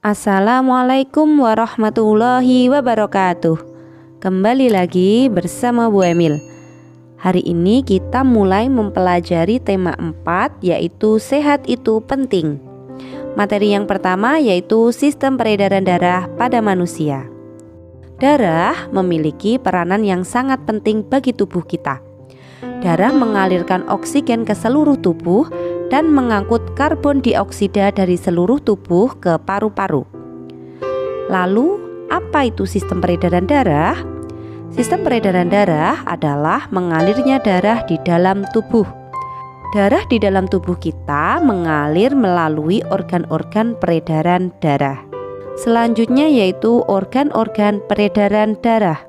Assalamualaikum warahmatullahi wabarakatuh. Kembali lagi bersama Bu Emil. Hari ini kita mulai mempelajari tema 4, yaitu sehat itu penting. Materi yang pertama yaitu sistem peredaran darah pada manusia. Darah memiliki peranan yang sangat penting bagi tubuh kita. Darah mengalirkan oksigen ke seluruh tubuh dan mengangkut karbon dioksida dari seluruh tubuh ke paru-paru. Lalu, apa itu sistem peredaran darah? Sistem peredaran darah adalah mengalirnya darah di dalam tubuh. Darah di dalam tubuh kita mengalir melalui organ-organ peredaran darah. Selanjutnya yaitu organ-organ peredaran darah.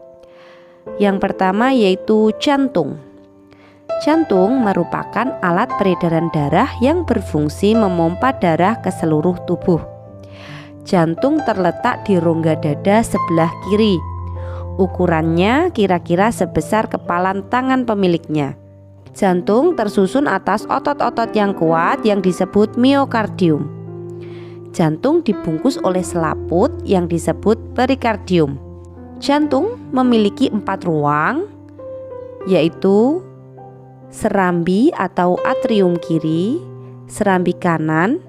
Yang pertama yaitu jantung. Jantung merupakan alat peredaran darah yang berfungsi memompa darah ke seluruh tubuh. Jantung terletak di rongga dada sebelah kiri. Ukurannya kira-kira sebesar kepalan tangan pemiliknya. Jantung tersusun atas otot-otot yang kuat yang disebut miokardium. Jantung dibungkus oleh selaput yang disebut perikardium. Jantung memiliki 4 ruang, yaitu serambi atau atrium kiri, serambi kanan,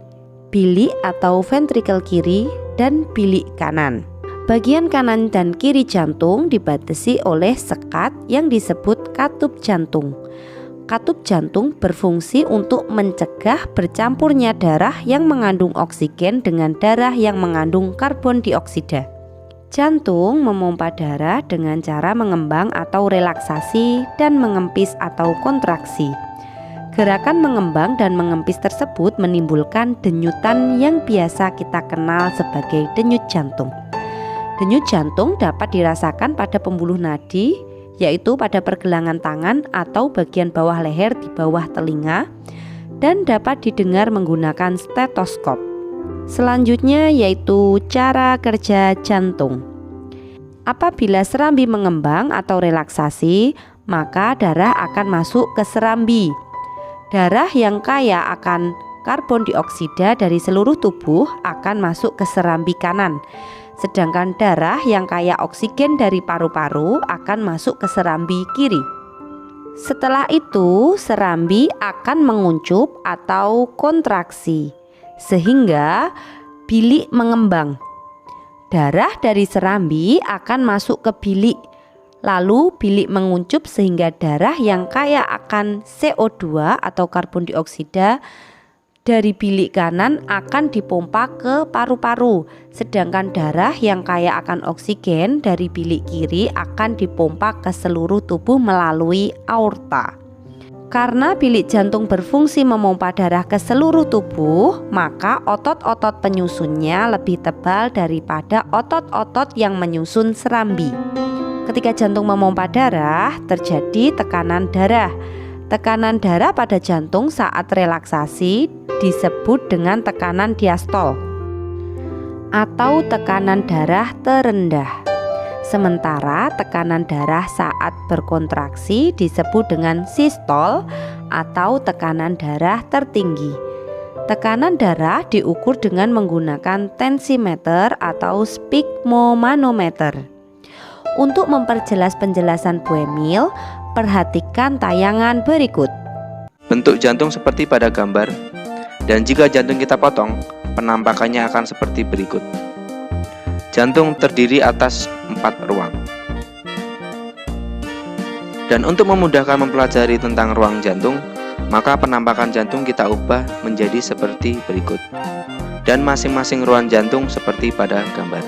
bilik atau ventrikel kiri, dan bilik kanan. Bagian kanan dan kiri jantung dibatasi oleh sekat yang disebut katup jantung. Katup jantung berfungsi untuk mencegah bercampurnya darah yang mengandung oksigen dengan darah yang mengandung karbon dioksida. Jantung memompa darah dengan cara mengembang atau relaksasi dan mengempis atau kontraksi. Gerakan mengembang dan mengempis tersebut menimbulkan denyutan yang biasa kita kenal sebagai denyut jantung. Denyut jantung dapat dirasakan pada pembuluh nadi, yaitu pada pergelangan tangan atau bagian bawah leher di bawah telinga, dan dapat didengar menggunakan stetoskop. Selanjutnya yaitu cara kerja jantung. Apabila serambi mengembang atau relaksasi, maka darah akan masuk ke serambi. Darah yang kaya akan karbon dioksida dari seluruh tubuh akan masuk ke serambi kanan. Sedangkan darah yang kaya oksigen dari paru-paru akan masuk ke serambi kiri. Setelah itu, serambi akan menguncup atau kontraksi, sehingga bilik mengembang. Darah dari serambi akan masuk ke bilik, lalu bilik menguncup sehingga darah yang kaya akan CO2 atau karbon dioksida dari bilik kanan akan dipompa ke paru-paru, sedangkan darah yang kaya akan oksigen dari bilik kiri akan dipompa ke seluruh tubuh melalui aorta. Karena bilik jantung berfungsi memompa darah ke seluruh tubuh, maka otot-otot penyusunnya lebih tebal daripada otot-otot yang menyusun serambi. Ketika jantung memompa darah, terjadi tekanan darah. Tekanan darah pada jantung saat relaksasi disebut dengan tekanan diastol atau tekanan darah terendah. Sementara tekanan darah saat berkontraksi disebut dengan sistol atau tekanan darah tertinggi. Tekanan darah diukur dengan menggunakan tensimeter atau sphygmomanometer. Untuk memperjelas penjelasan Bu Emil, perhatikan tayangan berikut. Bentuk jantung seperti pada gambar, dan jika jantung kita potong, penampakannya akan seperti berikut. Jantung terdiri atas 4 ruang. Dan untuk memudahkan mempelajari tentang ruang jantung, maka penampakan jantung kita ubah menjadi seperti berikut. Dan masing-masing ruang jantung seperti pada gambar.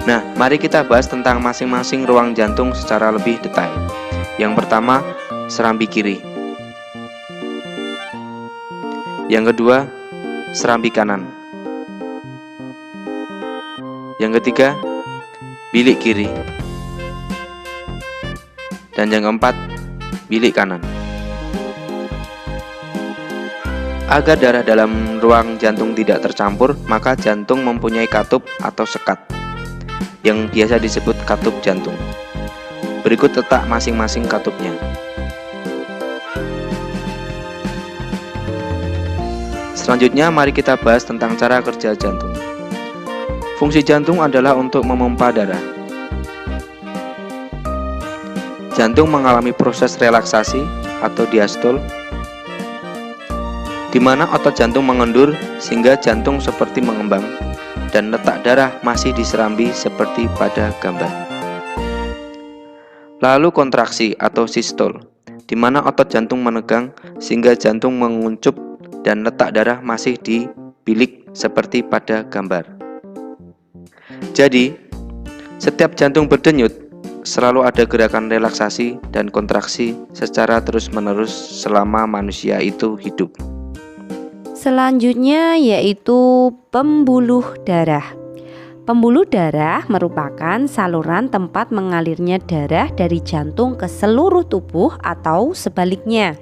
Nah, mari kita bahas tentang masing-masing ruang jantung secara lebih detail. Yang pertama, serambi kiri. Yang kedua, serambi kanan. Yang ketiga, bilik kiri. Dan yang keempat, bilik kanan. Agar darah dalam ruang jantung tidak tercampur, maka jantung mempunyai katup atau sekat yang biasa disebut katup jantung. Berikut letak masing-masing katupnya. Selanjutnya mari kita bahas tentang cara kerja jantung. Fungsi jantung adalah untuk memompa darah. Jantung mengalami proses relaksasi atau diastol, di mana otot jantung mengendur sehingga jantung seperti mengembang dan letak darah masih di serambi seperti pada gambar. Lalu kontraksi atau sistol, di mana otot jantung menegang sehingga jantung menguncup dan letak darah masih di bilik seperti pada gambar. Jadi, setiap jantung berdenyut selalu ada gerakan relaksasi dan kontraksi secara terus-menerus selama manusia itu hidup. Selanjutnya yaitu pembuluh darah. Pembuluh darah merupakan saluran tempat mengalirnya darah dari jantung ke seluruh tubuh atau sebaliknya.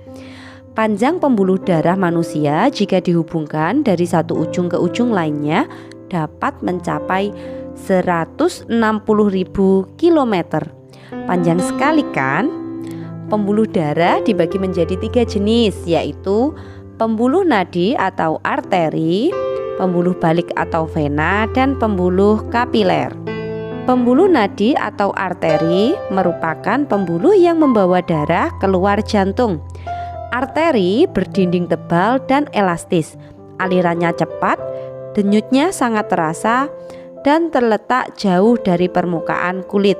Panjang pembuluh darah manusia jika dihubungkan dari satu ujung ke ujung lainnya dapat mencapai 160.000 km. Panjang sekali kan? Pembuluh darah dibagi menjadi 3 jenis, yaitu pembuluh nadi atau arteri, pembuluh balik atau vena, dan pembuluh kapiler. Pembuluh nadi atau arteri merupakan pembuluh yang membawa darah keluar jantung. Arteri berdinding tebal dan elastis, alirannya cepat, denyutnya sangat terasa, dan terletak jauh dari permukaan kulit.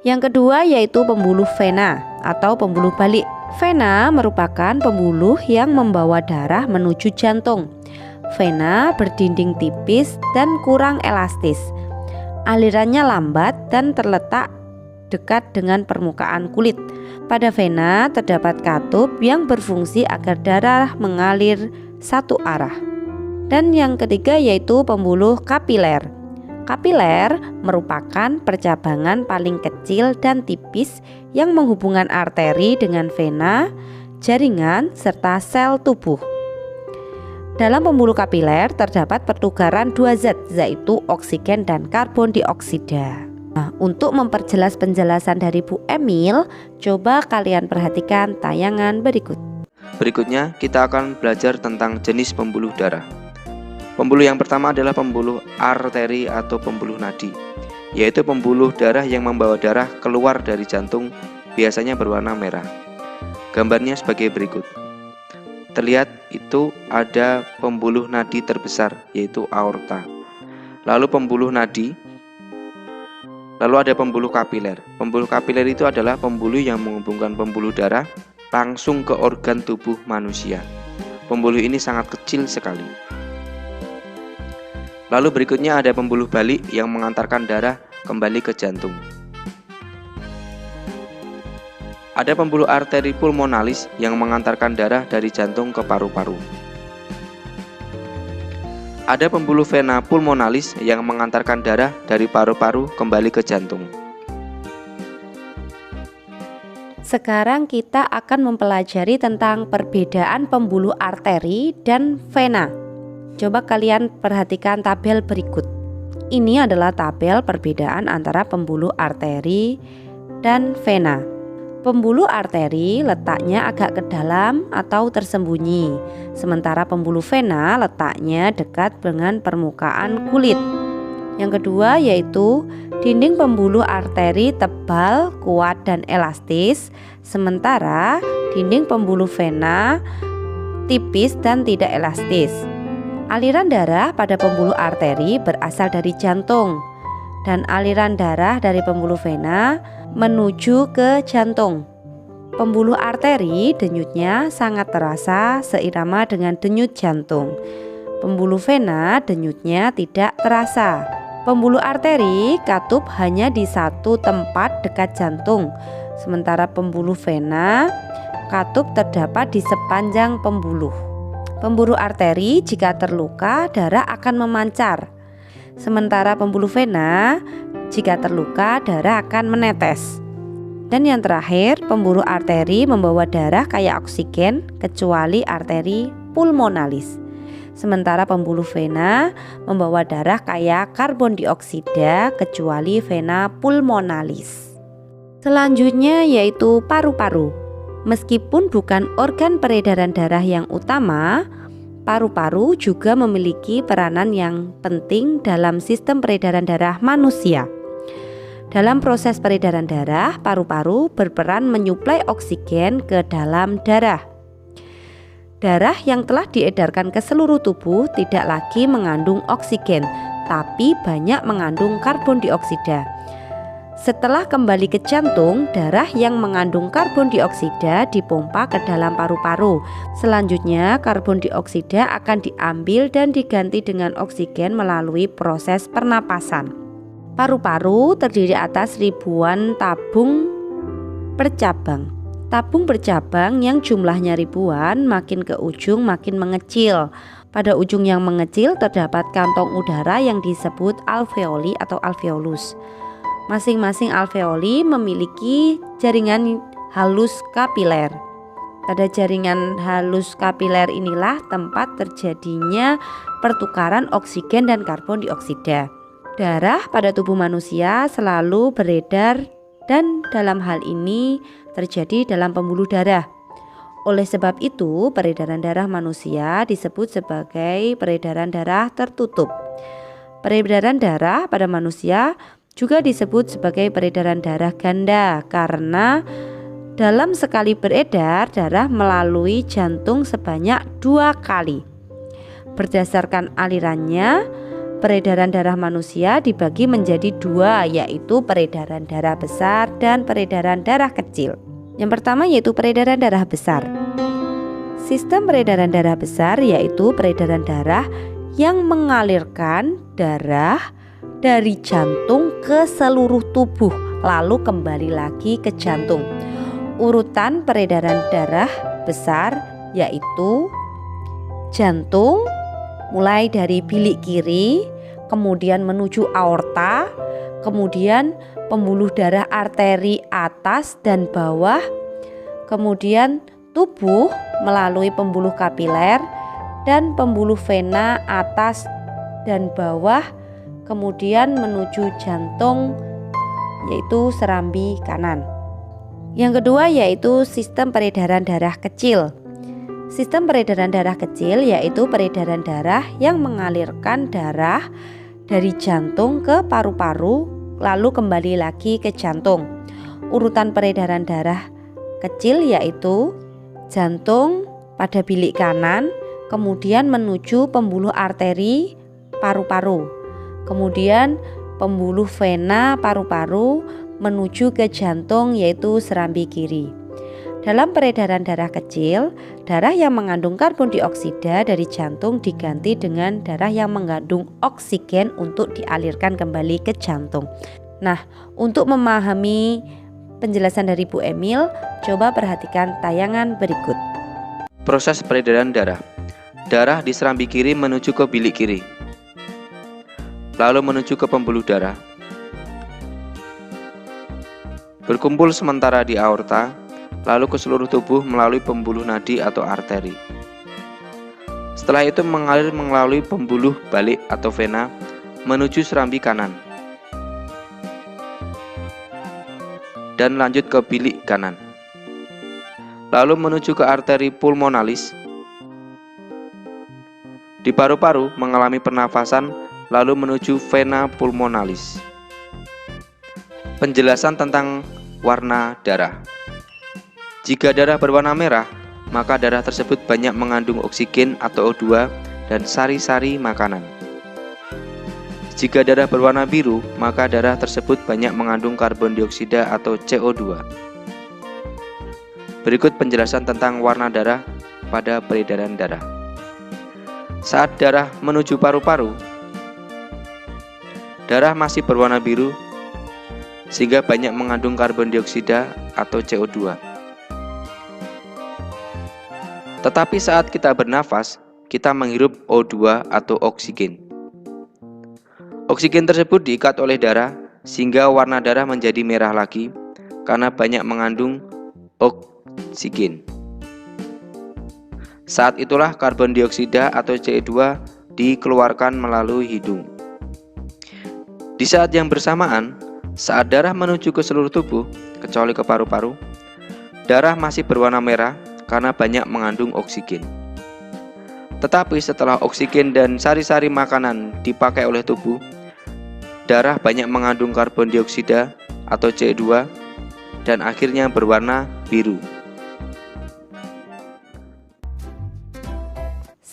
Yang kedua yaitu pembuluh vena atau pembuluh balik. Vena merupakan pembuluh yang membawa darah menuju jantung. Vena berdinding tipis dan kurang elastis. Alirannya lambat dan terletak dekat dengan permukaan kulit. Pada vena terdapat katup yang berfungsi agar darah mengalir satu arah. Dan yang ketiga yaitu pembuluh kapiler. Kapiler merupakan percabangan paling kecil dan tipis yang menghubungkan arteri dengan vena, jaringan, serta sel tubuh. Dalam pembuluh kapiler terdapat pertukaran 2 zat, yaitu oksigen dan karbon dioksida. Nah, untuk memperjelas penjelasan dari Bu Emil, coba kalian perhatikan tayangan berikut. Berikutnya kita akan belajar tentang jenis pembuluh darah. Pembuluh yang pertama adalah pembuluh arteri atau pembuluh nadi, yaitu pembuluh darah yang membawa darah keluar dari jantung, biasanya berwarna merah. Gambarnya sebagai berikut. Terlihat itu ada pembuluh nadi terbesar, yaitu aorta. Lalu ada pembuluh kapiler. Pembuluh kapiler itu adalah pembuluh yang menghubungkan pembuluh darah langsung ke organ tubuh manusia. Pembuluh ini sangat kecil sekali. Lalu berikutnya ada pembuluh balik yang mengantarkan darah kembali ke jantung. Ada pembuluh arteri pulmonalis yang mengantarkan darah dari jantung ke paru-paru. Ada pembuluh vena pulmonalis yang mengantarkan darah dari paru-paru kembali ke jantung. Sekarang kita akan mempelajari tentang perbedaan pembuluh arteri dan vena. Coba kalian perhatikan tabel berikut. Ini adalah tabel perbedaan antara pembuluh arteri dan vena. Pembuluh arteri letaknya agak ke dalam atau tersembunyi, sementara pembuluh vena letaknya dekat dengan permukaan kulit. Yang kedua yaitu dinding pembuluh arteri tebal, kuat, dan elastis, sementara dinding pembuluh vena tipis dan tidak elastis. Aliran darah pada pembuluh arteri berasal dari jantung, dan aliran darah dari pembuluh vena menuju ke jantung. Pembuluh arteri denyutnya sangat terasa seirama dengan denyut jantung. Pembuluh vena denyutnya tidak terasa. Pembuluh arteri katup hanya di satu tempat dekat jantung, sementara pembuluh vena katup terdapat di sepanjang pembuluh. Pembuluh arteri jika terluka darah akan memancar, sementara pembuluh vena jika terluka darah akan menetes. Dan yang terakhir, pembuluh arteri membawa darah kayak oksigen kecuali arteri pulmonalis, sementara pembuluh vena membawa darah kayak karbon dioksida kecuali vena pulmonalis. Selanjutnya yaitu paru-paru. Meskipun bukan organ peredaran darah yang utama, paru-paru juga memiliki peranan yang penting dalam sistem peredaran darah manusia. Dalam proses peredaran darah, paru-paru berperan menyuplai oksigen ke dalam darah. Darah yang telah diedarkan ke seluruh tubuh tidak lagi mengandung oksigen, tapi banyak mengandung karbon dioksida. Setelah kembali ke jantung, darah yang mengandung karbon dioksida dipompa ke dalam paru-paru. Selanjutnya, karbon dioksida akan diambil dan diganti dengan oksigen melalui proses pernapasan. Paru-paru terdiri atas ribuan tabung bercabang. Tabung bercabang yang jumlahnya ribuan makin ke ujung makin mengecil. Pada ujung yang mengecil terdapat kantong udara yang disebut alveoli atau alveolus. Masing-masing alveoli memiliki jaringan halus kapiler. Pada jaringan halus kapiler inilah tempat terjadinya pertukaran oksigen dan karbon dioksida. Darah pada tubuh manusia selalu beredar dan dalam hal ini terjadi dalam pembuluh darah. Oleh sebab itu, peredaran darah manusia disebut sebagai peredaran darah tertutup. Peredaran darah pada manusia juga disebut sebagai peredaran darah ganda karena dalam sekali beredar darah melalui jantung sebanyak 2 kali. Berdasarkan alirannya, peredaran darah manusia dibagi menjadi 2, yaitu peredaran darah besar dan peredaran darah kecil. Yang pertama yaitu peredaran darah besar. Sistem peredaran darah besar yaitu peredaran darah yang mengalirkan darah dari jantung ke seluruh tubuh lalu kembali lagi ke jantung. Urutan peredaran darah besar yaitu jantung mulai dari bilik kiri, kemudian menuju aorta, kemudian pembuluh darah arteri atas dan bawah, kemudian tubuh melalui pembuluh kapiler dan pembuluh vena atas dan bawah, kemudian menuju jantung yaitu serambi kanan. Yang kedua yaitu sistem peredaran darah kecil. Sistem peredaran darah kecil yaitu peredaran darah yang mengalirkan darah dari jantung ke paru-paru lalu kembali lagi ke jantung. Urutan peredaran darah kecil yaitu jantung pada bilik kanan, kemudian menuju pembuluh arteri paru-paru, kemudian pembuluh vena paru-paru menuju ke jantung yaitu serambi kiri. Dalam peredaran darah kecil, darah yang mengandung karbon dioksida dari jantung diganti dengan darah yang mengandung oksigen untuk dialirkan kembali ke jantung. Nah, untuk memahami penjelasan dari Bu Emil, coba perhatikan tayangan berikut. Proses peredaran darah. Darah di serambi kiri menuju ke bilik kiri, lalu menuju ke pembuluh darah. Berkumpul sementara di aorta, lalu ke seluruh tubuh melalui pembuluh nadi atau arteri. Setelah itu mengalir melalui pembuluh balik atau vena menuju serambi kanan dan lanjut ke bilik kanan, lalu menuju ke arteri pulmonalis. Di paru-paru mengalami pernafasan lalu menuju vena pulmonalis. Penjelasan tentang warna darah. Jika darah berwarna merah, maka darah tersebut banyak mengandung oksigen atau O2 dan sari-sari makanan. Jika darah berwarna biru, maka darah tersebut banyak mengandung karbon dioksida atau CO2. Berikut penjelasan tentang warna darah pada peredaran darah. Saat darah menuju paru-paru, darah masih berwarna biru sehingga banyak mengandung karbon dioksida atau CO2. Tetapi saat kita bernafas, kita menghirup O2 atau oksigen. Oksigen tersebut diikat oleh darah sehingga warna darah menjadi merah lagi karena banyak mengandung oksigen. Saat itulah karbon dioksida atau CO2 dikeluarkan melalui hidung. Di saat yang bersamaan, saat darah menuju ke seluruh tubuh, kecuali ke paru-paru, darah masih berwarna merah karena banyak mengandung oksigen. Tetapi setelah oksigen dan sari-sari makanan dipakai oleh tubuh, darah banyak mengandung karbon dioksida atau CO2 dan akhirnya berwarna biru.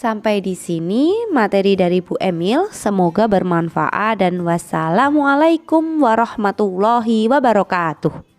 Sampai di sini materi dari Bu Emil, semoga bermanfaat dan wassalamualaikum warahmatullahi wabarakatuh.